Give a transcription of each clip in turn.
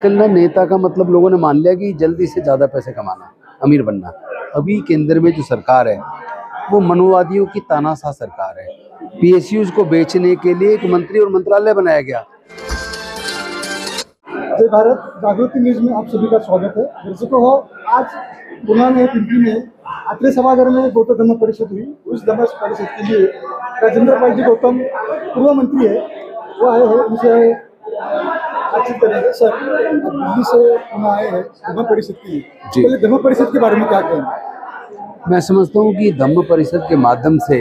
आजकल ना नेता का मतलब लोगों ने मान लिया कि जल्दी से ज़्यादा पैसे कमाना, अमीर बनना। अभी केंद्र में जो सरकार है वो मनोवादियों की तानाशाह सरकार है। पीएसयूज को बेचने के लिए एक मंत्री और मंत्रालय बनाया गया। जय भारत जागृति न्यूज में आप सभी का स्वागत है। दर्शकों हो, आज पुणे में पिंपरी में आत्रे सभागार में गौतम धम्म परिषद हुई। उस धम्म परिषद के लिए राजेंद्र पाल जी गौतम पूर्व मंत्री है, वो आए हैं, उनसे बातचीत करेंगे। सर, दिल्ली से पुणे आए हैं धम्म परिषद के लिए, पहले धम्म परिषद के बारे में क्या कहेंगे? मैं समझता हूँ कि धम्म परिषद के माध्यम से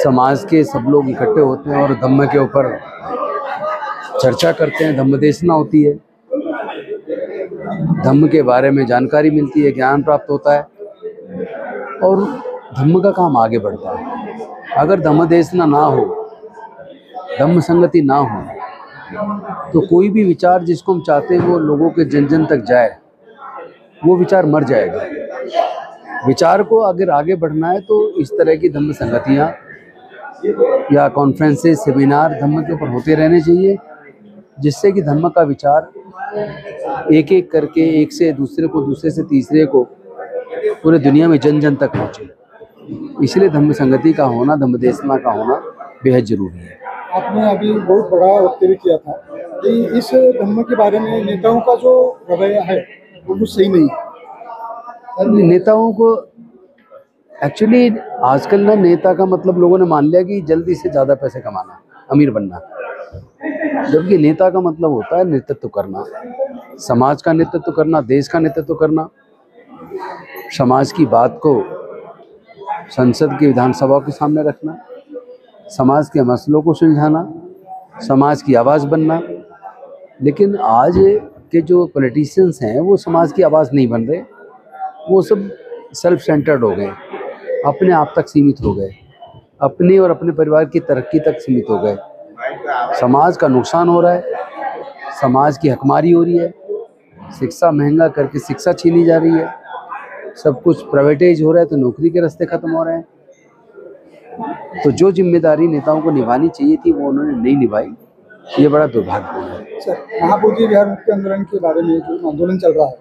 समाज के सब लोग इकट्ठे होते हैं और धम्म के ऊपर चर्चा करते हैं, धम्म देशना होती है, धम्म के बारे में जानकारी मिलती है, ज्ञान प्राप्त होता है और धम्म का काम आगे बढ़ता है। अगर धम्म देशना ना हो, धम्म संगति ना हो, तो कोई भी विचार जिसको हम चाहते हैं वो लोगों के जन जन तक जाए, वो विचार मर जाएगा। विचार को अगर आगे बढ़ना है तो इस तरह की धम्म संगतियाँ या कॉन्फ्रेंसेस, सेमिनार धम्म के ऊपर होते रहने चाहिए, जिससे कि धम्म का विचार एक एक करके एक से दूसरे को, दूसरे से तीसरे को, पूरे दुनिया में जन जन तक पहुँचे। इसलिए धम्म संगति का होना, धम्म देशना का होना बेहद जरूरी है। आपने अभी बहुत बड़ा वक्तव्य किया था कि इस धम्म के बारे में नेताओं का जो रवैया है वो कुछ सही नहीं है। नेताओं को एक्चुअली आजकल ना नेता का मतलब लोगों ने मान लिया कि जल्दी से ज़्यादा पैसे कमाना, अमीर बनना, जबकि नेता का मतलब होता है नेतृत्व करना, समाज का नेतृत्व करना, देश का नेतृत्व करना, समाज की बात को संसद की विधानसभा के सामने रखना, समाज के मसलों को सुलझाना, समाज की आवाज़ बनना। लेकिन आज के जो पॉलिटिशियंस हैं वो समाज की आवाज़ नहीं बन रहे, वो सब सेल्फ सेंटर्ड हो गए, अपने आप तक सीमित हो गए, अपने और अपने परिवार की तरक्की तक सीमित हो गए। समाज का नुकसान हो रहा है, समाज की हकमारी हो रही है, शिक्षा महंगा करके शिक्षा छीनी जा रही है, सब कुछ प्राइवेटाइज हो रहा है तो नौकरी के रास्ते ख़त्म हो रहे हैं। तो जो जिम्मेदारी नेताओं को निभानी चाहिए थी वो उन्होंने नहीं निभाई, ये बड़ा दुर्भाग्यपूर्ण है। सर, महाबोधि विहार मुक्ति आंदोलन के बारे में जो आंदोलन चल रहा है,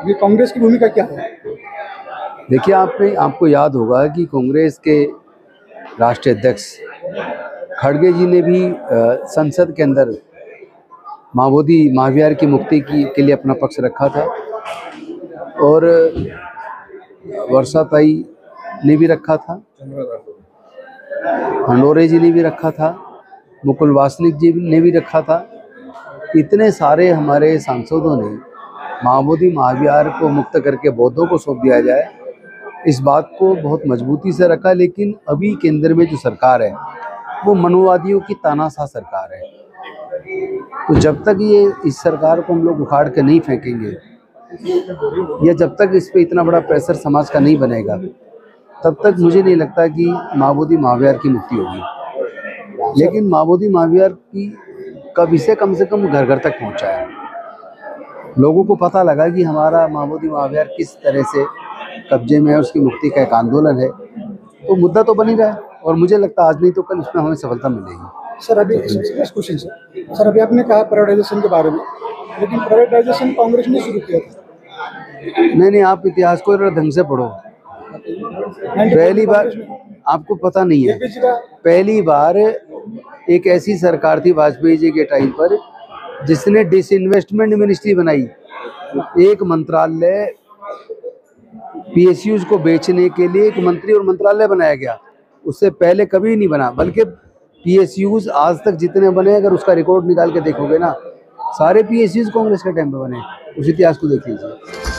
अभी कांग्रेस की भूमिका क्या है? देखिए, आपको याद होगा कि कांग्रेस के राष्ट्रीय अध्यक्ष खड़गे जी ने भी संसद के अंदर महाबोधि महाविहार की मुक्ति के लिए अपना पक्ष रखा था, और वर्षाताई ने भी रखा था, हंडोरे जी ने भी रखा था, मुकुल वासनिक जी ने भी रखा था। इतने सारे हमारे सांसदों ने महाबोधि महाविहार को मुक्त करके बौद्धों को सौंप दिया जाए, इस बात को बहुत मजबूती से रखा। लेकिन अभी केंद्र में जो सरकार है वो मनोवादियों की तानाशाह सरकार है। तो जब तक ये इस सरकार को हम लोग उखाड़ के नहीं फेंकेंगे, या जब तक इस पे इतना बड़ा प्रेशर समाज का नहीं बनेगा, तब तक मुझे नहीं लगता कि महाबोधि महाविहार की मुक्ति होगी। लेकिन महाबोधि महाविहार की कब इसे कम से कम घर घर तक पहुंचा है, लोगों को पता लगा कि हमारा महाबोधि महाविहार किस तरह से कब्जे में है, उसकी मुक्ति का एक आंदोलन है, तो मुद्दा तो बन ही रहा है और मुझे लगता है आज नहीं तो कल इसमें हमें सफलता मिलेगी। सर, अभी क्वेश्चन सर, अभी आपने कहा प्राइवेटाइजेशन के बारे में, लेकिन प्राइवेटाइजेशन कांग्रेस ने शुरू किया था। नहीं, आप इतिहास को जरा ढंग से पढ़ो। पहली बार आपको पता नहीं है, पहली बार एक ऐसी सरकार थी वाजपेयी जी के टाइम पर जिसने डिसइन्वेस्टमेंट मिनिस्ट्री बनाई, एक मंत्रालय पीएसयूज को बेचने के लिए एक मंत्री और मंत्रालय बनाया गया। उससे पहले कभी नहीं बना, बल्कि पीएसयूज आज तक जितने बने, अगर उसका रिकॉर्ड निकाल के देखोगे ना, सारे पीएसयूज कांग्रेस के टाइम पे बने। उस इतिहास को देख लीजिए।